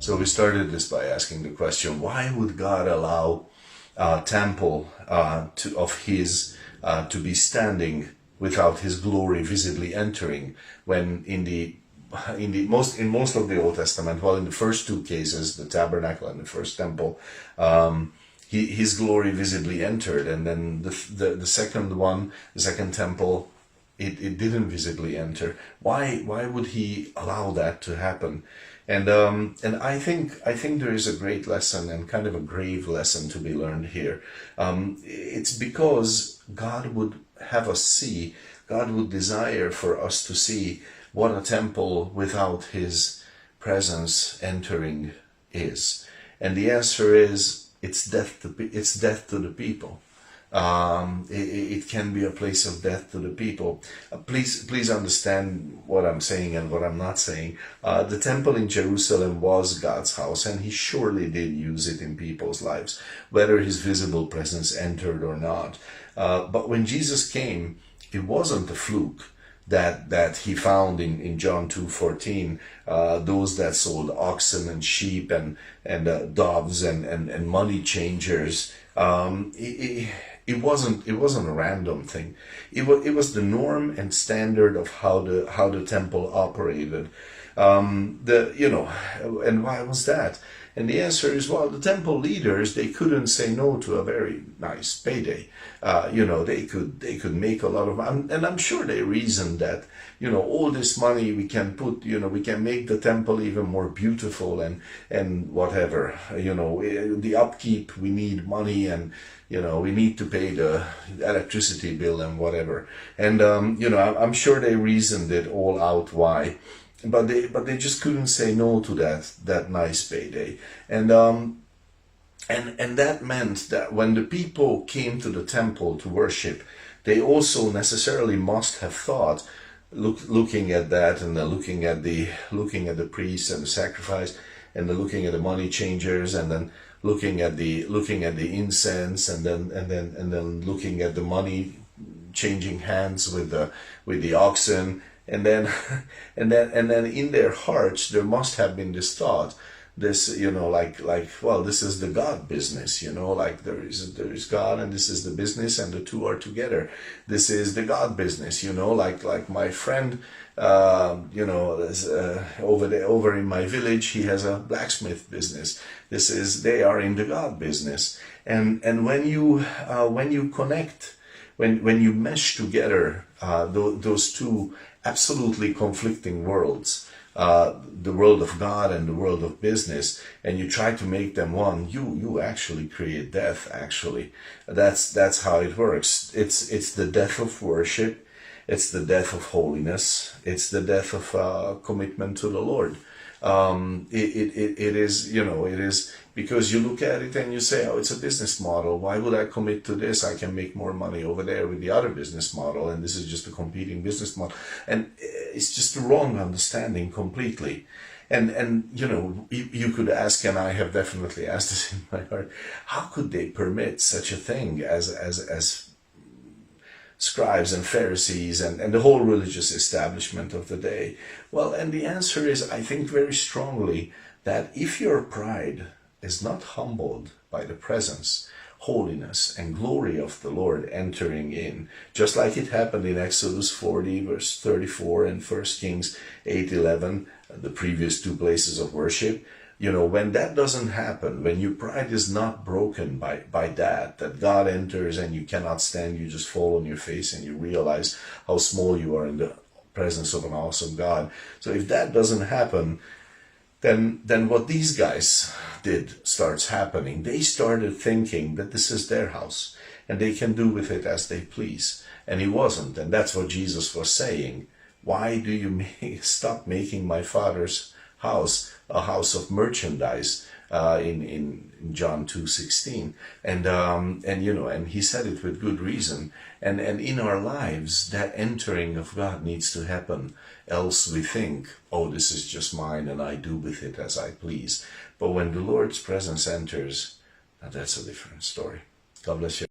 So we started this by asking the question, why would God allow a temple of His to be standing without His glory visibly entering, when in most of the Old Testament, well, in the first two cases, the tabernacle and the first temple, His glory visibly entered, and then the second one, the second temple, it didn't visibly enter. Why would He allow that to happen? And I think there is a great lesson, and kind of a grave lesson, to be learned here. It's because God would have us see, God would desire for us to see what a temple without His presence entering is. And the answer is, it's death to the people. It can be a place of death to the people. Please understand what I'm saying and what I'm not saying. The temple in Jerusalem was God's house, and He surely did use it in people's lives, whether His visible presence entered or not. But when Jesus came, it wasn't a fluke that He found in John 2:14, those that sold oxen and sheep and doves and money changers. It wasn't a random thing. It was the norm and standard of how the temple operated. And why was that? And the answer is, well, the temple leaders, they couldn't say no to a very nice payday. They could make a lot of, and I'm sure they reasoned that, all this money we can put, we can make the temple even more beautiful and whatever. The upkeep, we need money, and we need to pay the electricity bill and whatever. And I'm sure they reasoned it all out why. But they just couldn't say no to that nice payday, and that meant that when the people came to the temple to worship, they also necessarily must have thought, looking at that, and then looking at the priests and the sacrifice, and then looking at the money changers, and then looking at the incense, and then looking at the money changing hands with the oxen. And then in their hearts, there must have been this thought, this, well, this is the God business, there is God, and this is the business, and the two are together. This is the God business, like my friend, over in my village, he has a blacksmith business. They are in the God business. And when you connect, when you mesh together those two absolutely conflicting worlds, the world of God and the world of business, and you try to make them one, you actually create death. Actually, that's how it works. It's the death of worship, it's the death of holiness, it's the death of commitment to the Lord. It is because you look at it and you say, oh, it's a business model. Why would I commit to this? I can make more money over there with the other business model, and this is just a competing business model. And it's just the wrong understanding completely. And you could ask, and I have definitely asked this in my heart, how could they permit such a thing as scribes and Pharisees and the whole religious establishment of the day? Well, and the answer is, I think very strongly, that if your pride is not humbled by the presence, holiness, and glory of the Lord entering in, just like it happened in Exodus 40, verse 34, and 1 Kings 8:11, the previous two places of worship, when that doesn't happen, when your pride is not broken by that God enters and you cannot stand, you just fall on your face and you realize how small you are in the presence of an awesome God. So if that doesn't happen, then what these guys did starts happening. They started thinking that this is their house and they can do with it as they please. And it wasn't. And that's what Jesus was saying. Why do you stop making my Father's house a house of merchandise, in John 2:16, and he said it with good reason. And in our lives, that entering of God needs to happen. Else we think, oh, this is just mine and I do with it as I please. But when the Lord's presence enters, now that's a different story. God bless you.